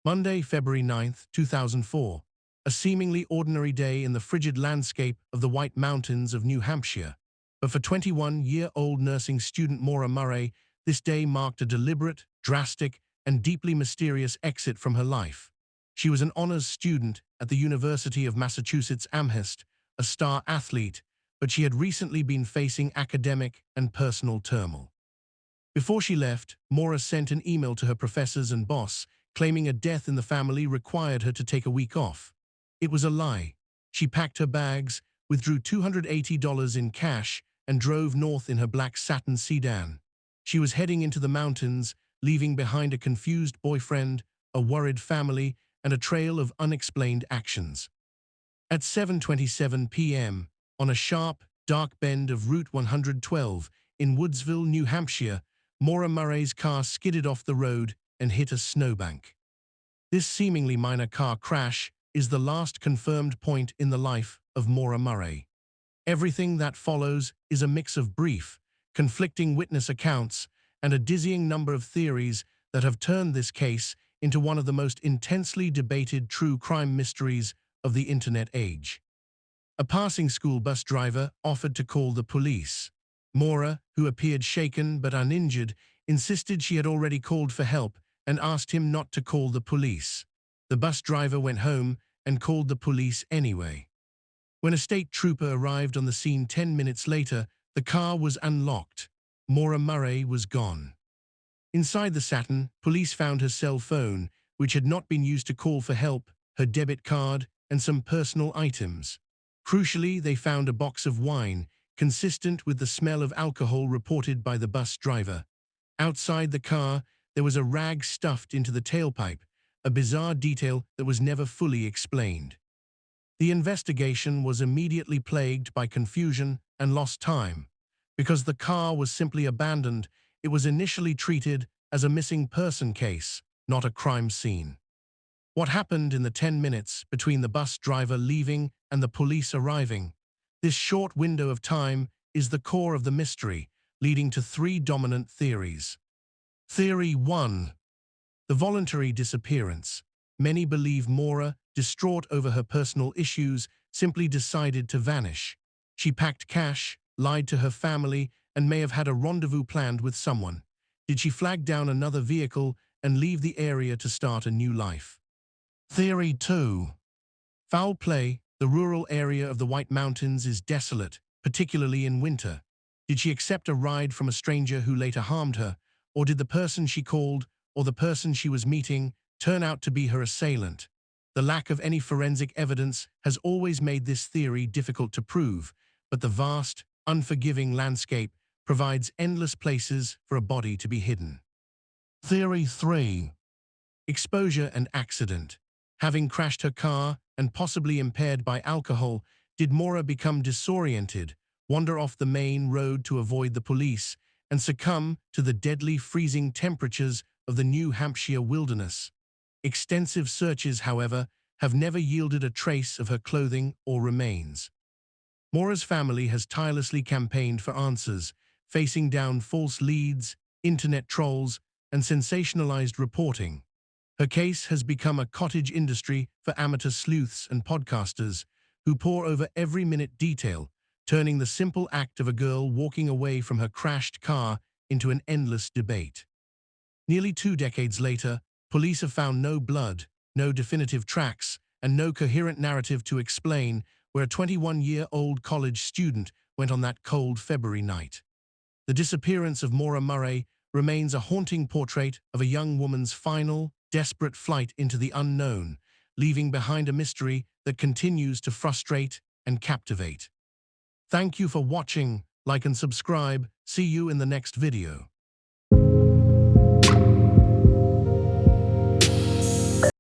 Monday, February 9th, 2004. A seemingly ordinary day in the frigid landscape of the White Mountains of New Hampshire. But for 21-year-old nursing student Maura Murray, this day marked a deliberate, drastic, and deeply mysterious exit from her life. She was an honors student at the University of Massachusetts Amherst, a star athlete, but she had recently been facing academic and personal turmoil. Before she left, Maura sent an email to her professors and boss, claiming a death in the family required her to take a week off. It was a lie. She packed her bags, withdrew $280 in cash, and drove north in her black satin sedan. She was heading into the mountains, leaving behind a confused boyfriend, a worried family, and a trail of unexplained actions. At 7:27 p.m., on a sharp, dark bend of Route 112 in Woodsville, New Hampshire, Maura Murray's car skidded off the road and hit a snowbank. This seemingly minor car crash is the last confirmed point in the life of Maura Murray. Everything that follows is a mix of brief, conflicting witness accounts and a dizzying number of theories that have turned this case into one of the most intensely debated true crime mysteries of the internet age. A passing school bus driver offered to call the police. Maura, who appeared shaken but uninjured, insisted she had already called for help and asked him not to call the police. The bus driver went home and called the police anyway. When a state trooper arrived on the scene 10 minutes later, the car was unlocked. Maura Murray was gone. Inside the Saturn, police found her cell phone, which had not been used to call for help, her debit card, and some personal items. Crucially, they found a box of wine, consistent with the smell of alcohol reported by the bus driver. Outside the car, there was a rag stuffed into the tailpipe, a bizarre detail that was never fully explained. The investigation was immediately plagued by confusion and lost time. Because the car was simply abandoned, it was initially treated as a missing person case, not a crime scene. What happened in the 10 minutes between the bus driver leaving and the police arriving? This short window of time is the core of the mystery, leading to three dominant theories. Theory 1. The voluntary disappearance. Many believe Maura, distraught over her personal issues, simply decided to vanish. She packed cash, lied to her family, and may have had a rendezvous planned with someone. Did she flag down another vehicle and leave the area to start a new life? Theory 2. Foul play. The rural area of the White Mountains is desolate, particularly in winter. Did she accept a ride from a stranger who later harmed her, or did the person she called or the person she was meeting turn out to be her assailant? The lack of any forensic evidence has always made this theory difficult to prove, but the vast, unforgiving landscape provides endless places for a body to be hidden. Theory 3. Exposure and accident. Having crashed her car and possibly impaired by alcohol, did Maura become disoriented, wander off the main road to avoid the police, and succumb to the deadly freezing temperatures of the New Hampshire wilderness? Extensive searches, however, have never yielded a trace of her clothing or remains. Maura's family has tirelessly campaigned for answers, facing down false leads, internet trolls, and sensationalized reporting. Her case has become a cottage industry for amateur sleuths and podcasters who pore over every minute detail, turning the simple act of a girl walking away from her crashed car into an endless debate. Nearly 2 decades later, police have found no blood, no definitive tracks, and no coherent narrative to explain where a 21-year-old college student went on that cold February night. The disappearance of Maura Murray remains a haunting portrait of a young woman's final, desperate flight into the unknown, leaving behind a mystery that continues to frustrate and captivate. Thank you for watching. Like and subscribe. See you in the next video.